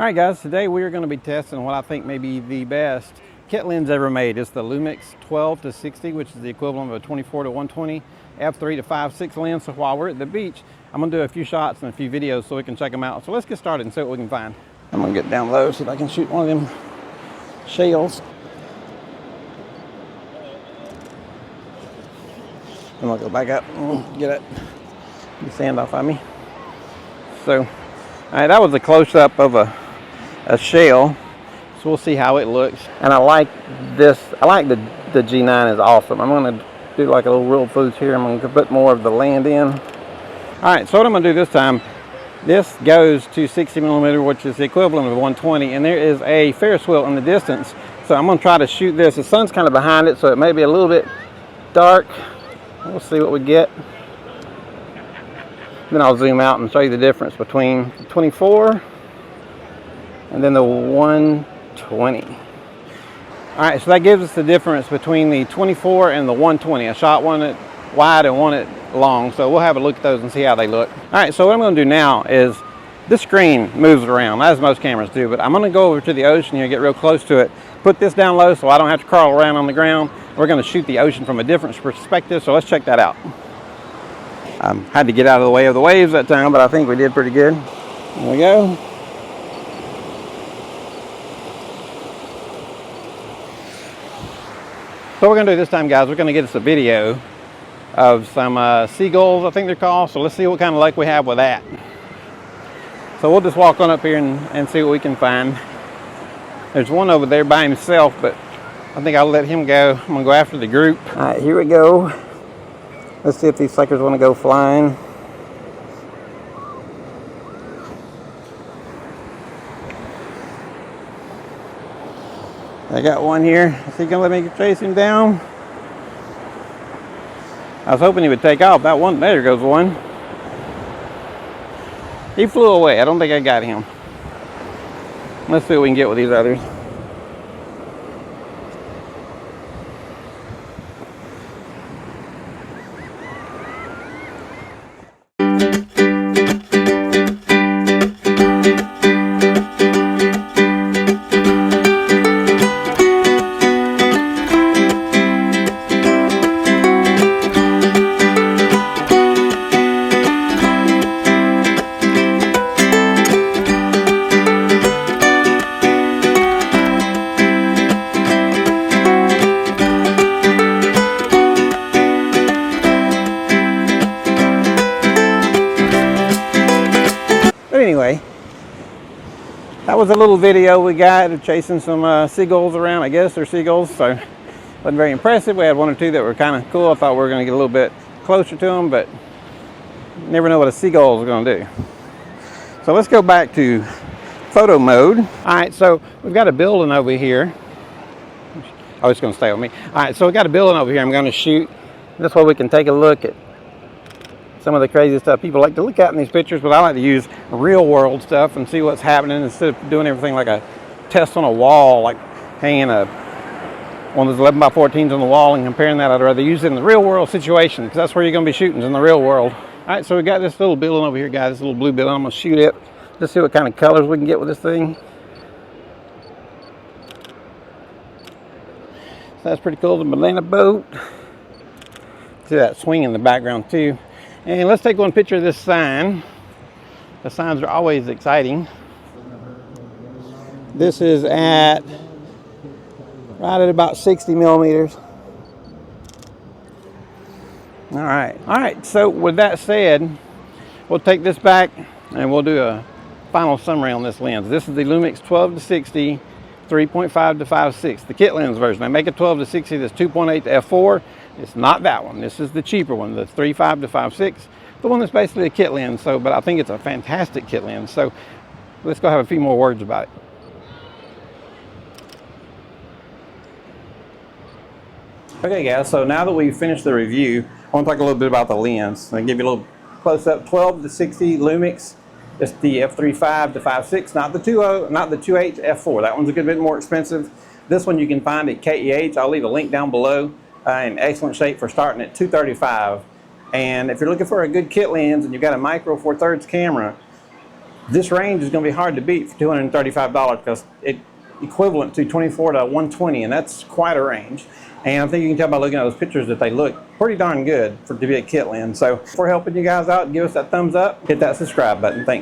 Alright guys, today we are going to be testing what I think may be the best kit lens ever made. It's the Lumix 12 to 60, which is the equivalent of a 24 to 120 f3 to 5.6 lens. So while we're at the beach, I'm going to do a few shots and a few videos so we can check them out. So let's get started and see what we can find. I'm going to get down low so that I can shoot one of them shells. I'm going to go back up and get the sand off of me. So, alright, that was a close-up of a shell, so we'll see how it looks. And I like this. I like the G9 is awesome. I'm going to do like a little real foods here. I'm going to put more of the land in. All right, so what I'm going to do this time, this goes to 60 millimeter, which is the equivalent of 120, and there is a Ferris wheel in the distance. So I'm going to try to shoot this. The sun's kind of behind it, so it may be a little bit dark. We'll see what we get. Then I'll zoom out and show you the difference between the 24 and then the 120. All right, so that gives us the difference between the 24 and the 120. I shot one at wide and one at long, so we'll have a look at those and see how they look. All right, so what I'm going to do now is this screen moves around, as most cameras do, but I'm going to go over to the ocean here, get real close to it, put this down low so I don't have to crawl around on the ground. We're going to shoot the ocean from a different perspective, so let's check that out. Had to get out of the way of the waves that time, but I think we did pretty good. There we go. So what we're going to do this time, guys, we're going to get us a video of some seagulls, I think they're called. So let's see what kind of luck we have with that. So we'll just walk on up here and see what we can find. There's one over there by himself, but I think I'll let him go. I'm going to go after the group. All right, here we go. Let's see if these suckers want to go flying. I got one here. Is he gonna let me chase him down? I was hoping he would take off. That one, there goes one. He flew away. I don't think I got him. Let's see what we can get with these others. Anyway, that was a little video we got of chasing some seagulls around. I guess they're seagulls, so it wasn't very impressive. We had one or two that were kind of cool. I thought we were going to get a little bit closer to them, but you never know what a seagull is going to do. So let's go back to photo mode. All right, so we've got a building over here. Oh, it's going to stay with me. All right, so we've got a building over here I'm going to shoot. This way we can take a look at some of the crazy stuff people like to look at in these pictures, but I like to use real world stuff and see what's happening instead of doing everything like a test on a wall, like hanging one of those 11 by 14s on the wall and comparing that. I'd rather use it in the real world situation, because that's where you're going to be shooting, is in the real world. All right, so we got this little building over here, guys, this little blue building. I'm going to shoot it. Just see what kind of colors we can get with this thing. So that's pretty cool, the banana boat. See that swing in the background too. And let's take one picture of this sign. The signs are always exciting. This is right at about 60 millimeters. All right, so with that said, we'll take this back and we'll do a final summary on this lens. This is the Lumix 12 to 60, 3.5 to 5.6, the kit lens version. I make a 12 to 60 that's 2.8 to f4. It's not that one. This is the cheaper one, the 3.5 to 5.6, the one that's basically a kit lens. So, but I think it's a fantastic kit lens. So let's go have a few more words about it. Okay guys, so now that we've finished the review, I want to talk a little bit about the lens. I'll give you a little close-up. 12 to 60 Lumix. It's the f3.5 to 5.6, not the 2.0, not the 2.8 to f4. That one's a good bit more expensive. This one you can find at KEH. I'll leave a link down below. In excellent shape for starting at $235. And if you're looking for a good kit lens and you've got a micro 4/3 camera, This range is going to be hard to beat for $235 because it's equivalent to 24 to 120, and that's quite a range. And I think you can tell by looking at those pictures that they look pretty darn good to be a kit lens. So if we're helping you guys out, give us that thumbs up, hit that subscribe button. Thanks.